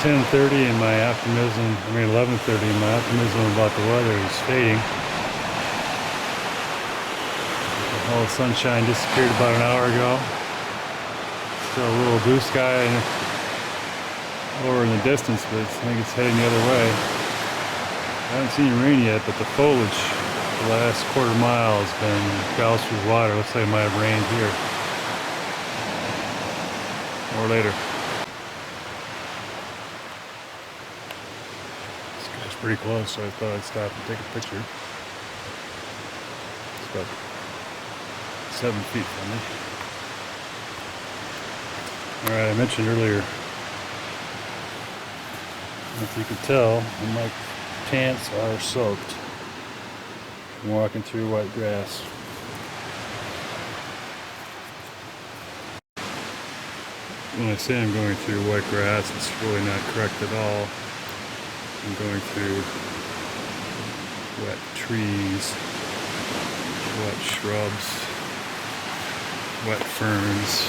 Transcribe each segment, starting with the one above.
10:30 and my optimism, 11:30 and my optimism about the weather is fading. All the sunshine disappeared about an hour ago. Still a little blue sky over in the distance, but I think it's heading the other way. I haven't seen any rain yet, but the foliage the last quarter mile has been doused with water. Looks like it might have rained here. More later. This guy's pretty close, so I thought I'd stop and take a picture. It's about 7 feet from me. Alright, I mentioned earlier, if you could tell, my pants are soaked from walking through wet grass. When I say I'm going through wet grass, it's really not correct at all. I'm going through wet trees, wet shrubs, wet ferns.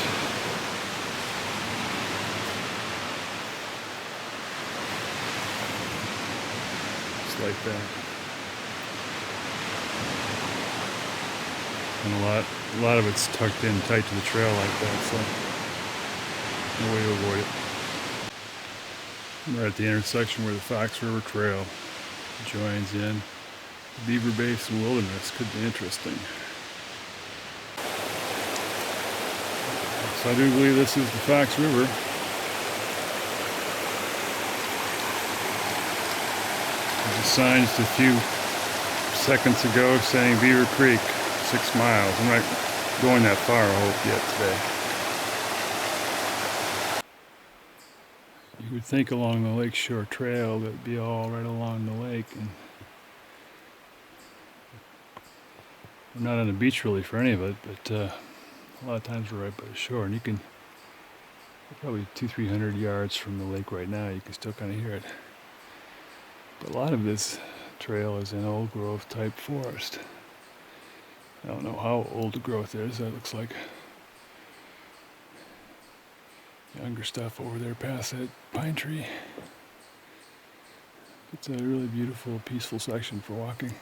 Just like that. And a lot of it's tucked in tight to the trail like that, so no way to avoid it. We're at the intersection where the Fox River Trail joins in. The Beaver Basin Wilderness could be interesting. So I do believe this is the Fox River. There's a sign just a few seconds ago saying Beaver Creek, 6 miles. I'm not going that far, I hope, yet today. You would think along the Lakeshore Trail that'd be all right along the lake, and we're not on the beach really for any of it, but a lot of times we're right by the shore, and you can probably 200-300 yards from the lake right now. You can still kind of hear it. But a lot of this trail is in old growth type forest. I don't know how old the growth is. That looks like younger stuff over there past that pine tree. It's a really beautiful, peaceful section for walking.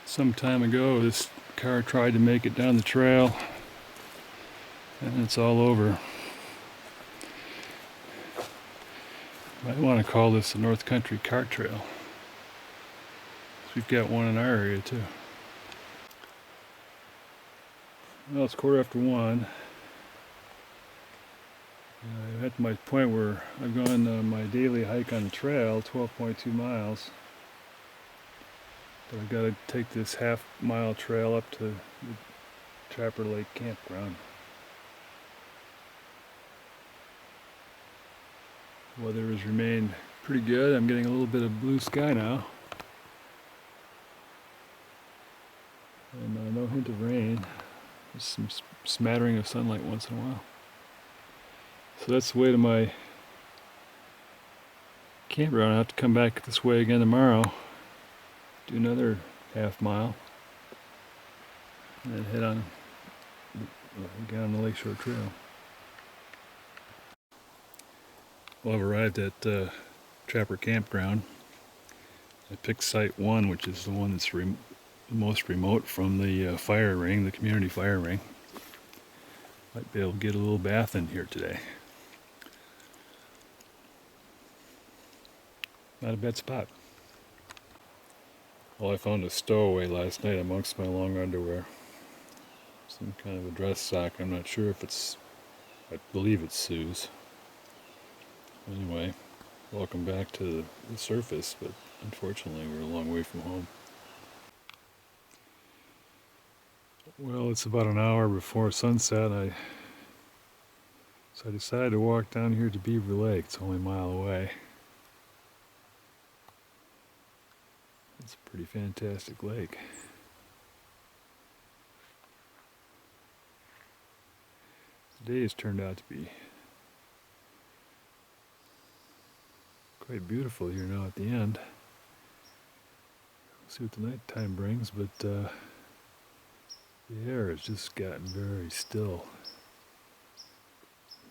Some time ago, this car tried to make it down the trail, and it's all over. Might want to call this the North Country Cart Trail. We've got one in our area too. Well, it's 1:15. I'm at my point where I've gone my daily hike on the trail, 12.2 miles. But I've got to take this half-mile trail up to the Trapper Lake campground. Weather has remained pretty good. I'm getting a little bit of blue sky now. And no hint of rain. There's some smattering of sunlight once in a while. So that's the way to my campground. I'll have to come back this way again tomorrow. Do another half mile. And then head on again on the Lakeshore Trail. Well, I've arrived at Trapper Campground. I picked Site 1, which is the one that's the most remote from the fire ring, the community fire ring. Might be able to get a little bath in here today. Not a bad spot. Well, I found a stowaway last night amongst my long underwear. Some kind of a dress sock. I'm not sure if it's, I believe it's Sue's. Anyway, welcome back to the surface, but unfortunately we're a long way from home. Well, it's about an hour before sunset. So I decided to walk down here to Beaver Lake. It's only a mile away. It's a pretty fantastic lake. The day has turned out to be quite beautiful here now at the end. We'll see what the nighttime brings, but the air has just gotten very still.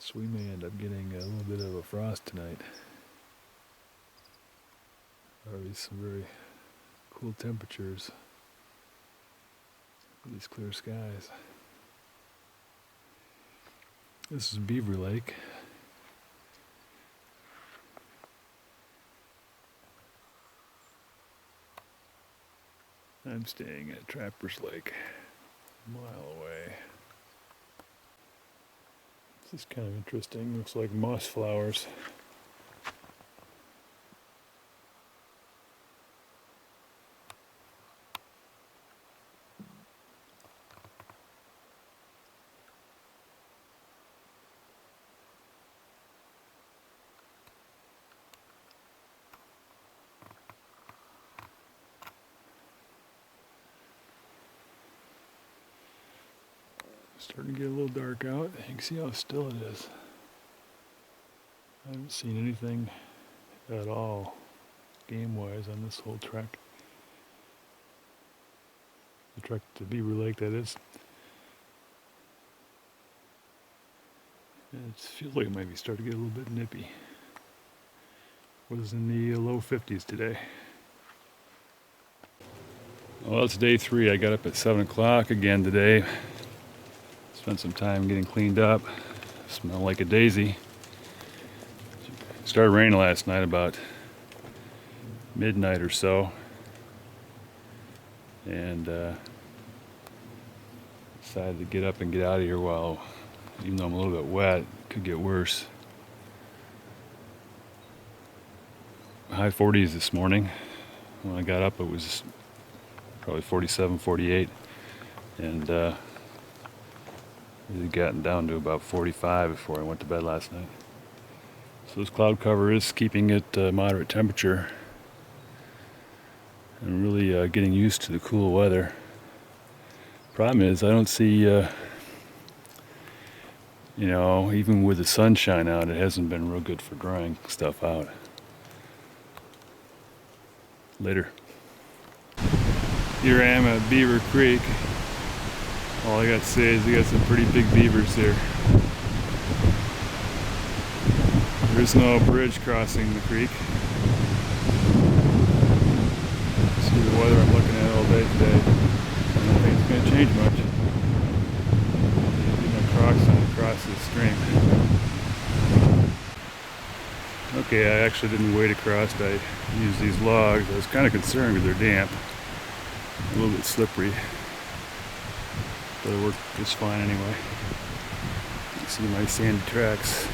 So we may end up getting a little bit of a frost tonight. Already some very cool temperatures with these clear skies. This is Beaver Lake. I'm staying at Trappers Lake, a mile away. This is kind of interesting. Looks like moss flowers. Starting to get a little dark out. You can see how still it is. I haven't seen anything at all game-wise on this whole trek. The trek to Beaver Lake, that is. And it feels like it might be starting to get a little bit nippy. Was in the low 50s today. Well, it's day 3. I got up at 7 o'clock again today. Spent some time getting cleaned up. Smell like a daisy. It started raining last night about midnight or so. And decided to get up and get out of here while, even though I'm a little bit wet, it could get worse. High 40s this morning. When I got up it was probably 47, 48. And it had gotten down to about 45 before I went to bed last night. So this cloud cover is keeping it moderate temperature. And really getting used to the cool weather. Problem is I don't see, even with the sunshine out, it hasn't been real good for drying stuff out. Later. Here I am at Beaver Creek. All I got to say is we got some pretty big beavers here. There's no bridge crossing the creek. See the weather I'm looking at all day today. I don't think it's going to change much. Get my Crocs on across this stream. Okay, I actually didn't wade across. I used these logs. I was kind of concerned because they're damp. A little bit slippery. But it worked just fine anyway. You can see my sandy tracks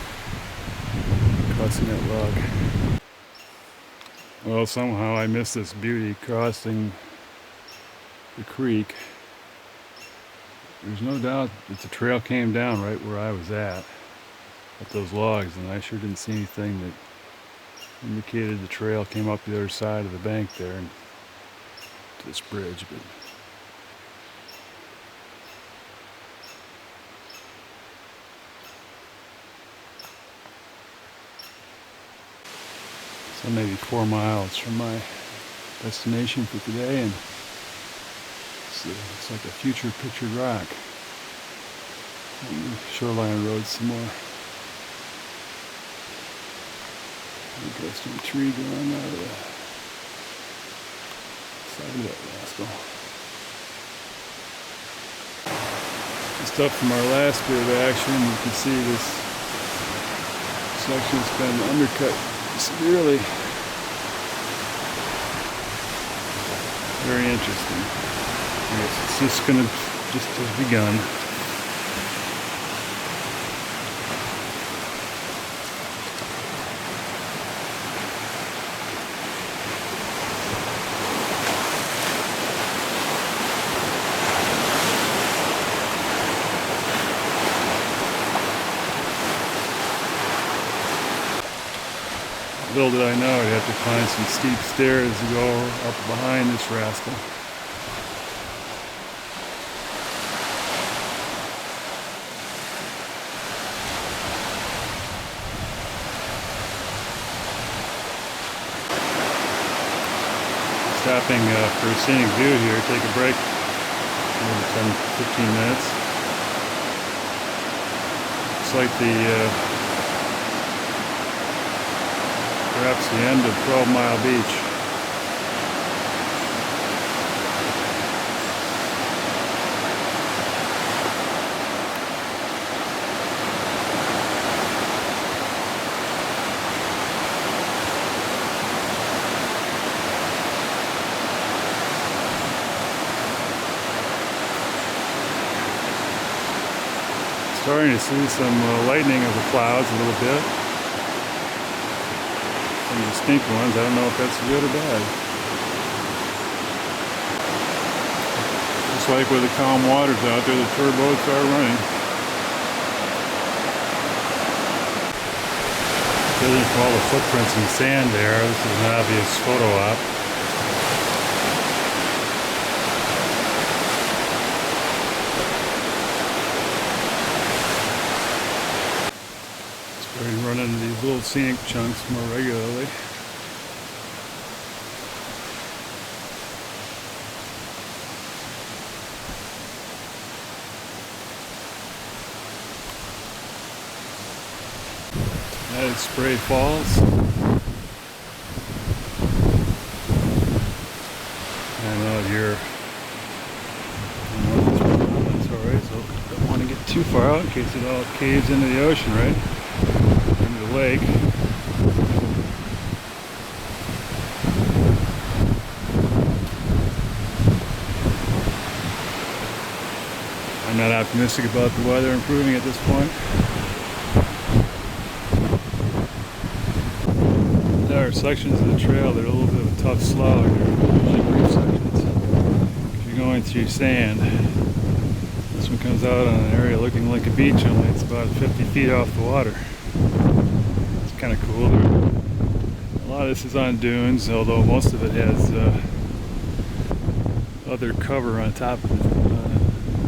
crossing that log. Well, somehow I missed this beauty crossing the creek. There's no doubt that the trail came down right where I was at those logs, and I sure didn't see anything that indicated the trail came up the other side of the bank there and to this bridge. But so maybe 4 miles from my destination for today, and it's like a future pictured rock. And the shoreline road some more. Interesting tree growing out of the side of that rascal. Just up from our last bit of action, you can see this section's been undercut severely. Very interesting. I guess it's just has begun. Little did I know I'd have to climb some steep stairs to go up behind this rascal. Stopping for a scenic view here, take a break, maybe 10-15 minutes. looks like perhaps the end of 12 Mile Beach. Starting to see some lightening of the clouds a little bit. Some distinct ones. I don't know if that's good or bad. Just like with the calm waters out there, the tour boats are running. Judging from all the footprints in sand there, this is an obvious photo op. Starting to run into these little scenic chunks more regularly. That is Spray Falls. And out here, sorry, so don't want to get too far out in case it all caves into the ocean, right? Into the lake. I'm not optimistic about the weather improving at this point. There are sections of the trail that are a little bit of a tough slog. They're brief sections. If you're going through sand, this one comes out on an area looking like a beach, only it's about 50 feet off the water. It's kind of cool. A lot of this is on dunes, although most of it has other cover on top of it,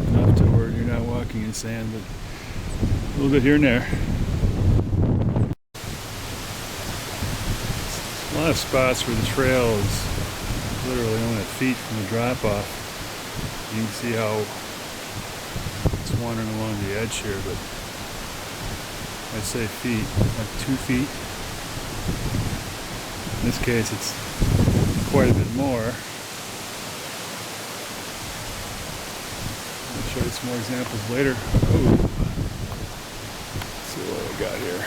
enough to where you're not walking in sand, but a little bit here and there. A lot of spots where the trail is literally only feet from the drop-off. You can see how it's wandering along the edge here, but I'd say feet, like 2 feet. In this case, it's quite a bit more. I'll show you some more examples later. Ooh. Let's see what I got here.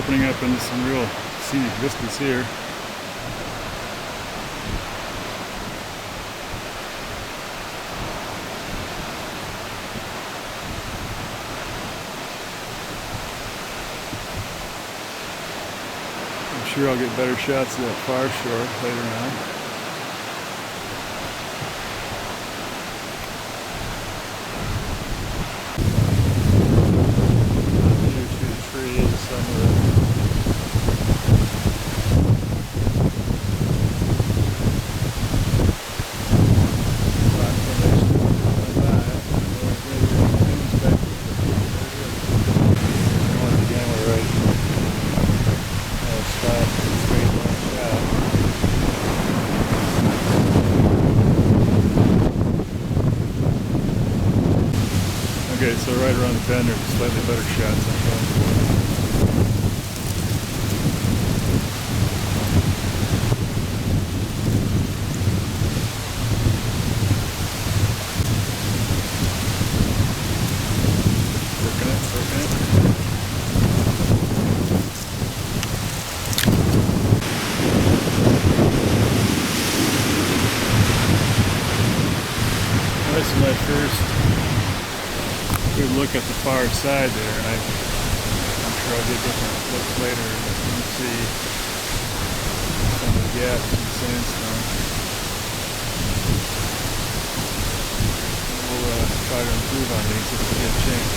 Opening up into some real scenic vistas here. I'm sure I'll get better shots of that far shore later on. Okay, so right around the bend there's slightly better shots I'm going for. Working it. This is my first good look at the far side there, and I'm sure I'll get different looks later. You can see some of the gaps in the sandstone. We'll try to improve on these if we get a chance.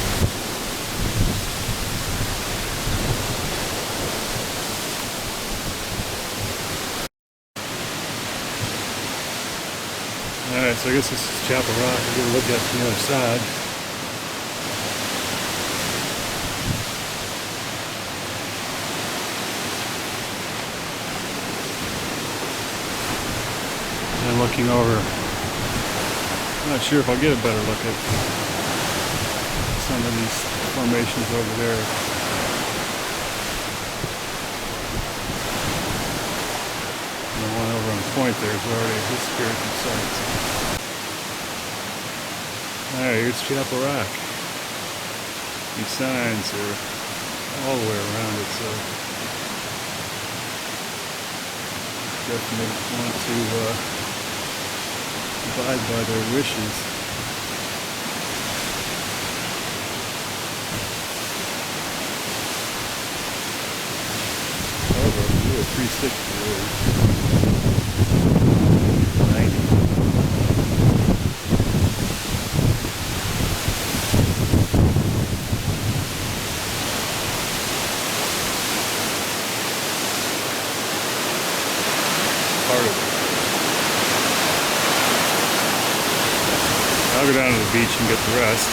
Alright, so I guess this is Chapel Rock. We're going to look at it from the other side. And looking over, I'm not sure if I'll get a better look at some of these formations over there. The one over on the point there is already disappeared from sight. Alright, here's Chapel Rock. These signs are all the way around it, so definitely want to abide by their wishes. However, do a 360 really. 90. Part of it. I'll go down to the beach and get the rest.